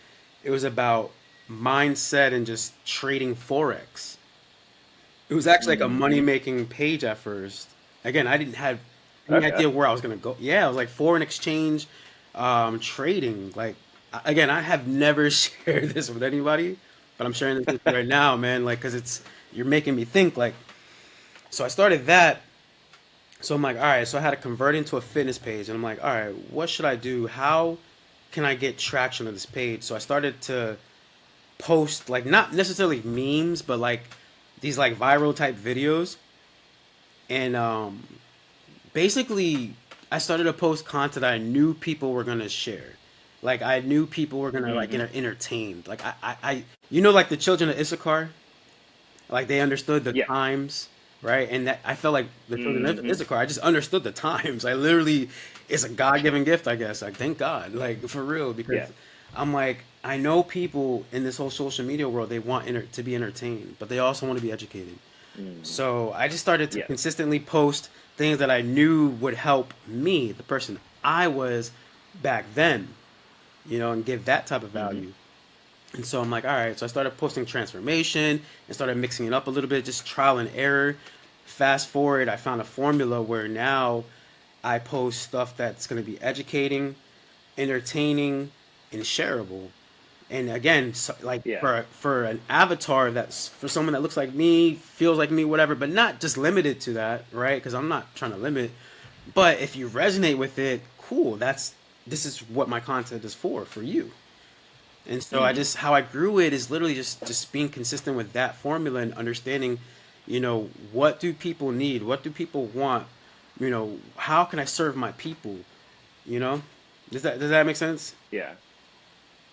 it was about mindset and just trading forex. It was actually like a Mm. money making page at first. Again, I didn't have any Okay. idea where I was gonna go. Yeah, it was like foreign exchange, trading. Like again, I have never shared this with anybody, but I'm sharing this with you right now, man. Like, cause it's you're making me think. Like, so I started that. So I'm like, all right. So I had to convert into a fitness page, and I'm like, all right, what should I do? How can I get traction on this page? So I started to post like not necessarily memes, but like these like viral type videos, and basically I started to post content I knew people were gonna share. Like I knew people were gonna like Hmm. entertained. Like you know, like the children of Issachar, like they understood the Yeah. times, right? And that I felt like the children of Hmm. Issachar, I just understood the times. I literally, it's a God given gift, I guess. Like thank God, like for real, because Yeah. I'm like I know people in this whole social media world they want to be entertained, but they also want to be educated. Hmm. So I just started to Yes. consistently post things that I knew would help me, the person I was back then, and give that type of Hmm. value. And so I'm like, all right. So I started posting transformation and started mixing it up a little bit, just trial and error. Fast forward, I found a formula where now I post stuff that's going to be educating, entertaining, and shareable. And again, so, like Yeah. for an avatar that's for someone that looks like me, feels like me, whatever, but not just limited to that, right? Because I'm not trying to limit. But if you resonate with it, cool. This is what my content is for you. And so I Hmm. just how I grew it is literally just being consistent with that formula and understanding, what do people need? What do people want? How can I serve my people? You know? Does that make sense? Yeah.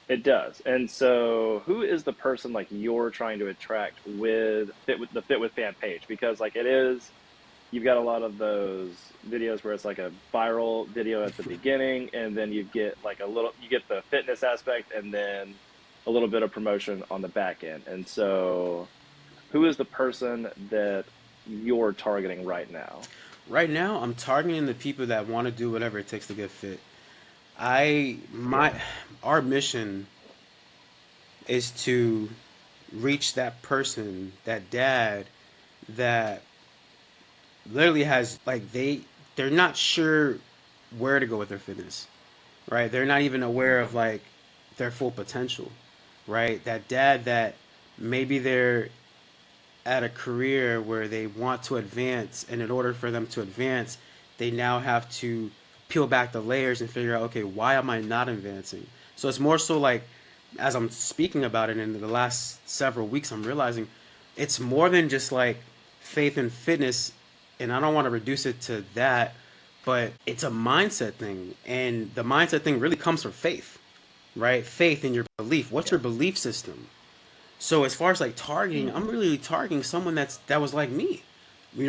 It does. And so, who is the person like you're trying to attract with the Fit with Fan page? Because like it is, you've got a lot of those videos where it's like a viral video at the beginning, and then you get the fitness aspect, and then a little bit of promotion on the back end. And so, who is the person that you're targeting right now? Right now, I'm targeting the people that want to do whatever it takes to get fit. I my Yeah. our mission is to reach that person, that dad that literally has like they're not sure where to go with their fitness, right? They're not even aware of like their full potential, right? That dad that maybe they're at a career where they want to advance, and in order for them to advance, they now have to peel back the layers and figure out, okay, why am I not advancing? So it's more so like, as I'm speaking about it in the last several weeks, I'm realizing it's more than just like faith and fitness, and I don't want to reduce it to that, but it's a mindset thing, and the mindset thing really comes from faith, right? Faith in your belief. What's your Yeah. belief system? So as far as like targeting, I'm Hmm. really targeting someone that was like me.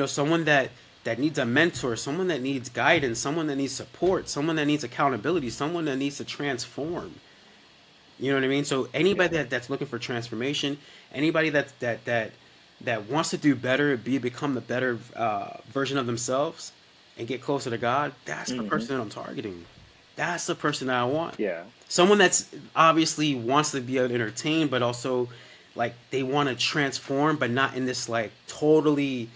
Someone that needs a mentor, someone that needs guidance, someone that needs support, someone that needs accountability, someone that needs to transform. You know what I mean? So Yeah. anybody that's looking for transformation, anybody that wants to do better, become the better version of themselves, and get closer to God, that's the Hmm. person that I'm targeting. That's the person that I want. Yeah. Someone that's obviously wants to be entertained, but also like they want to transform, but not in this like totally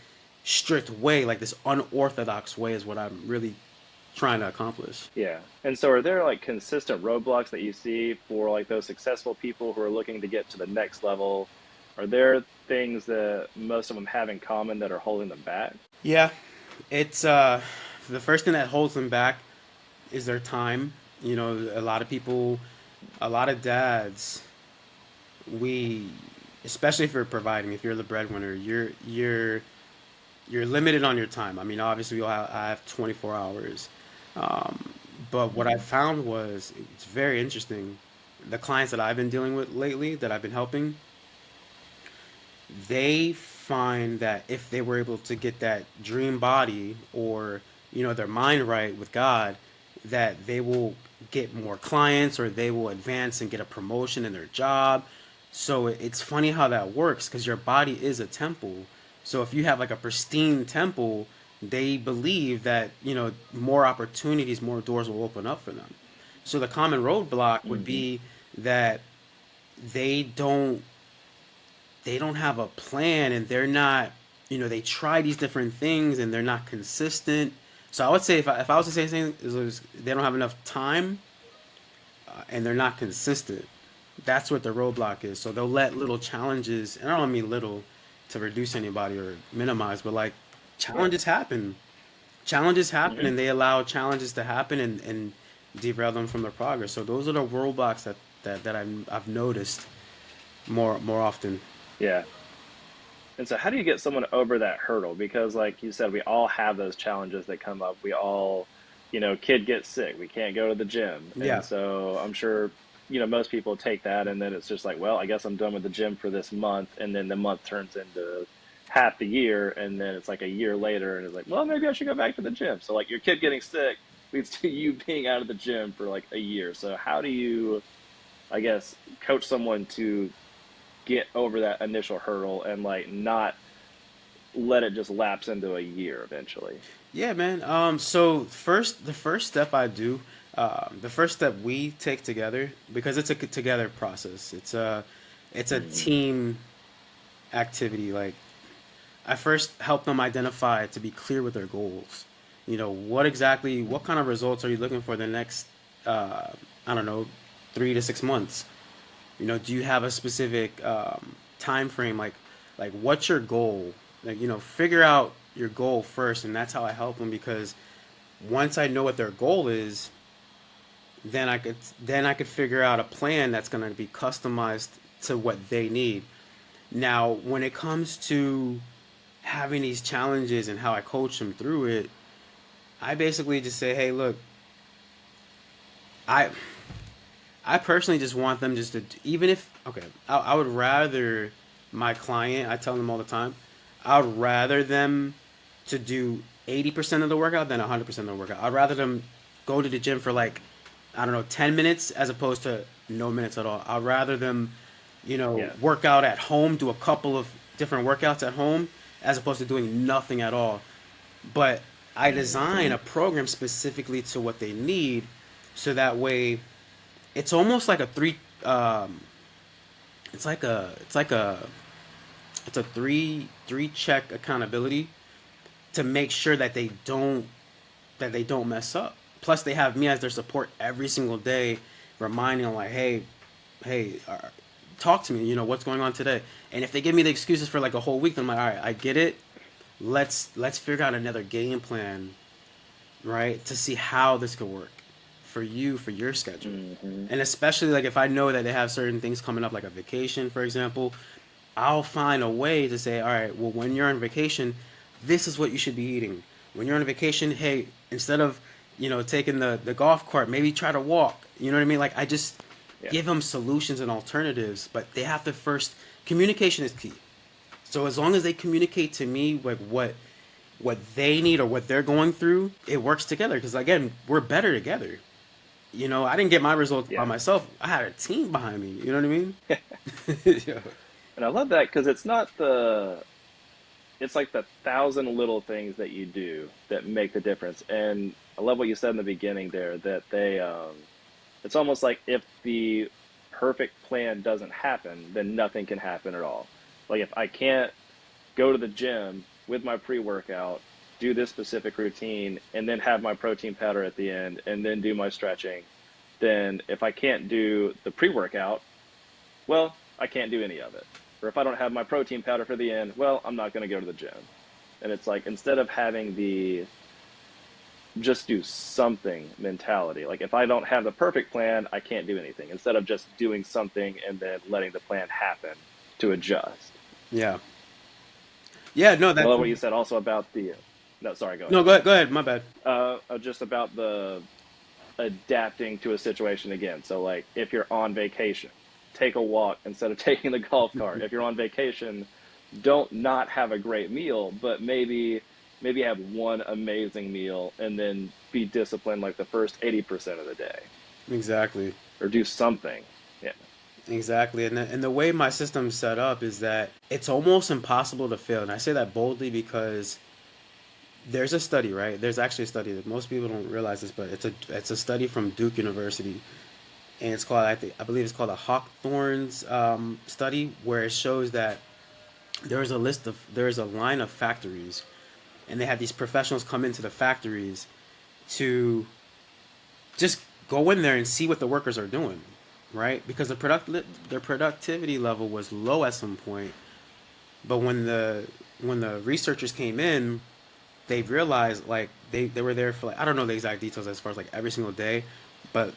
strict way, like this unorthodox way is what I'm really trying to accomplish. Yeah. And so are there like consistent roadblocks that you see for like those successful people who are looking to get to the next level? Are there things that most of them have in common that are holding them back? Yeah, it's the first thing that holds them back is their time. A lot of people, a lot of dads, we, especially if you're providing, if you're the breadwinner, you're limited on your time. I mean, obviously, I have 24 hours. But what I Hmm. found was it's very interesting. The clients that I've been dealing with lately, that I've been helping, they find that if they were able to get that dream body or their mind right with God, that they will get more clients or they will advance and get a promotion in their job. So it's funny how that works because your body is a temple. So if you have like a pristine temple, they believe that more opportunities, more doors will open up for them. So the common roadblock would Hmm. be that they don't they don't have a plan and they're not they try these different things and they're not consistent. So I would say if I was to say something, they don't have enough time and they're not consistent. That's what the roadblock is. So they'll let little challenges, and I don't mean little to reduce anybody or minimize, but like Yeah. challenges happen. Challenges happen, Hmm. and they allow challenges to happen and derail them from their progress. So those are the roadblocks that I've noticed more often. Yeah. And so, how do you get someone over that hurdle? Because, like you said, we all have those challenges that come up. We all, kid gets sick, we can't go to the gym. And Yeah. so, I'm sure, most people take that and then it's just like, well, I guess I'm done with the gym for this month. And then the month turns into half the year. And then it's like a year later and it's like, well, maybe I should go back to the gym. So, like, your kid getting sick leads to you being out of the gym for like a year. So, how do you, I guess, coach someone to get over that initial hurdle and like not let it just lapse into a year eventually? Yeah, man. So the first step I do, the first step we take together because it's a together process. It's a Hmm. team activity. Like I first help them identify to be clear with their goals. What kind of results are you looking for the next, uh, I don't know, 3 to 6 months? Do you have a specific time frame? Like what's your goal? Like, figure out your goal first, and that's how I help them because once I know what their goal is, then I could figure out a plan that's going to be customized to what they need. Now, when it comes to having these challenges and how I coach them through it, I basically just say, "Hey, look, I I personally just want them just to even if okay, I would rather my client, I tell them all the time, I would rather them to do 80% of the workout than 100% of the workout. I'd rather them go to the gym for like I don't know 10 minutes as opposed to no minutes at all. I'd rather them Yeah. work out at home, do a couple of different workouts at home as opposed to doing nothing at all. But I design Hmm. a program specifically to what they need so that way it's almost like a it's like a it's like a it's a three check accountability to make sure that they don't mess up. Plus they have me as their support every single day, reminding them like, hey, talk to me, what's going on today. And if they give me the excuses for like a whole week, then I'm like, all right, I get it. Let's figure out another game plan, right, to see how this could work for you for your schedule. Hmm. And especially like if I know that they have certain things coming up, like a vacation, for example, I'll find a way to say, all right, well, when you're on vacation, this is what you should be eating. When you're on a vacation, hey, instead of taking the golf cart, maybe try to walk. You know what I mean? Like I just Yeah. give them solutions and alternatives, but they have to first communication is key. So as long as they communicate to me like what they need or what they're going through, it works together. Because again, we're better together. I didn't get my results by Yeah. myself. I had a team behind me. You know what I mean? Yeah. And I love that because it's like the thousand little things that you do that make the difference. And I love what you said in the beginning there that it's almost like if the perfect plan doesn't happen, then nothing can happen at all. Like if I can't go to the gym with my pre-workout, do this specific routine, and then have my protein powder at the end, and then do my stretching, then if I can't do the pre-workout, well, I can't do any of it. Or if I don't have my protein powder for the end, well, I'm not going to go to the gym. And it's like instead of having the just do something mentality, like if I don't have the perfect plan, I can't do anything. Instead of just doing something and then letting the plan happen to adjust. Yeah. Yeah, no, And I that's love what you said also about the, no, sorry, go no. ahead. Go ahead. My bad. Just about the adapting to a situation again. So, like, if you're on vacation, take a walk instead of taking the golf cart. If you're on vacation, don't not have a great meal, but maybe have one amazing meal and then be disciplined like the first 80% of the day Exactly. or do something. Yeah. Exactly. And the way my system's set up is that it's almost impossible to fail. And I say that boldly because there's a study, right? There's actually a study that most people don't realize this, but it's a study from Duke University, and it's called I believe it's called a Hawthorne's study, where it shows that there's a line of factories, and they have these professionals come into the factories to just go in there and see what the workers are doing, right? Because their productivity level was low at some point, but when the researchers came in, they realized like they were there for like I don't know the exact details as far as like every single day, but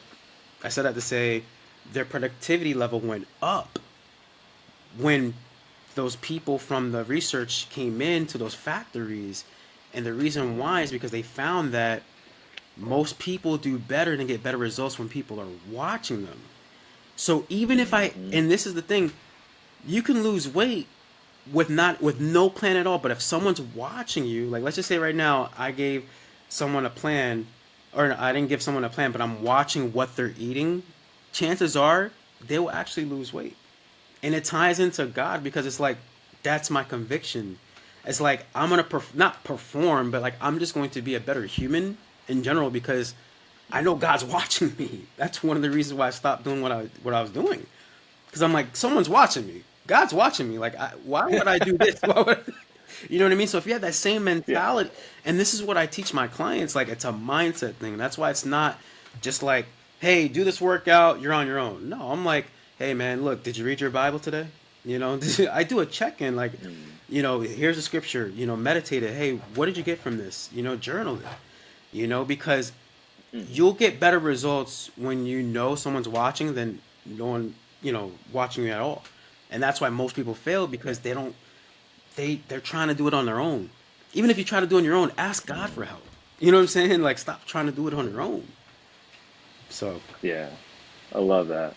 I said that to say their productivity level went up when those people from the research came into those factories, and the reason why is because they found that most people do better and get better results when people are watching them. So even if I Mm-hmm. and this is the thing, you can lose weight with no plan at all, but if someone's watching you, like let's just say right now I gave someone a plan or I didn't give someone a plan, but I'm watching what they're eating, chances are they will actually lose weight. And it ties into God because it's like that's my conviction. It's like I'm gonna not perform, but like I'm just going to be a better human in general because I know God's watching me. That's one of the reasons why I stopped doing what I was doing because I'm like someone's watching me. God's watching me. Like why would I do this? Why would, you know what I mean? So if you have that same Yeah. mentality, and this is what I teach my clients, like it's a mindset thing. That's why it's not just like, hey, do this workout, you're on your own. No, I'm like, hey man, look, did you read your Bible today? You know, I do a check in, like, Mm-hmm. you know, here's a scripture, you know, meditate it. Hey, what did you get from this? You know, journal it. You know, because Mm-hmm. you'll get better results when you know someone's watching than no one, you know, watching you at all. And that's why most people fail because they don't they're trying to do it on their own. Even if you try to do it on your own, ask God for help. You know what I'm saying? Like stop trying to do it on your own. So Yeah. I love that.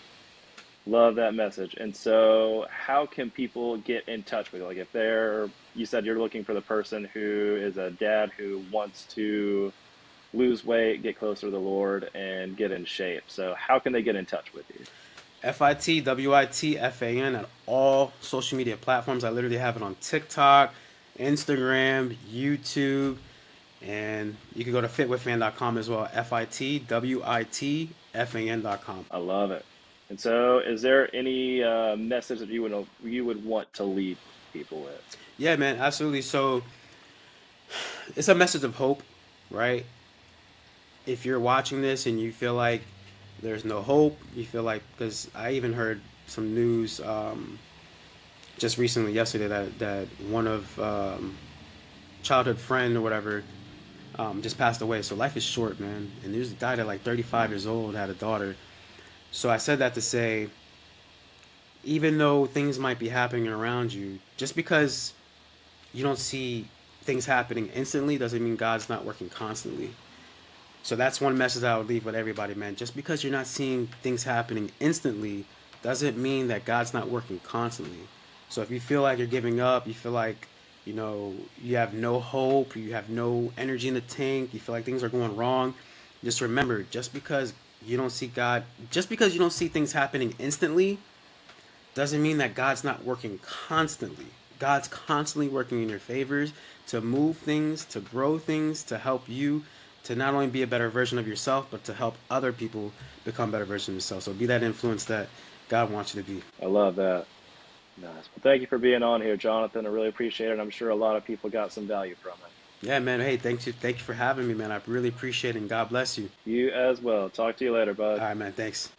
Love that message. And so, how can people get in touch with you? Like, if you said you're looking for the person who is a dad who wants to lose weight, get closer to the Lord, and get in shape. So, how can they get in touch with you? FITWITFAN at all social media platforms. I literally have it on TikTok, Instagram, YouTube, and you can go to fitwithfan.com as well. FITWITFAN.com. I love it. And so, is there any message that you would want to leave people with? Yeah, man, absolutely. So it's a message of hope, right? If you're watching this and you feel like there's no hope, you feel like because I even heard some news just recently yesterday that one of childhood friend or whatever just passed away. So life is short, man. And he died at like 35 years old, had a daughter. So I said that to say, even though things might be happening around you, just because you don't see things happening instantly doesn't mean God's not working constantly. So that's one message I would leave with everybody, man. Just because you're not seeing things happening instantly doesn't mean that God's not working constantly. So if you feel like you're giving up, you feel like, you know, you have no hope, you have no energy in the tank, you feel like things are going wrong, just remember, just because you don't see things happening instantly doesn't mean that God's not working constantly. God's constantly working in your favors to move things, to grow things, to help you to not only be a better version of yourself, but to help other people become better versions of themselves. So be that influence that God wants you to be. I love that. Nice. Well, thank you for being on here, Jonathan. I really appreciate it. I'm sure a lot of people got some value from it. Yeah, man. Hey, thank you for having me, man. I really appreciate it, and God bless you. You as well. Talk to you later, All bud. right, man. Thanks.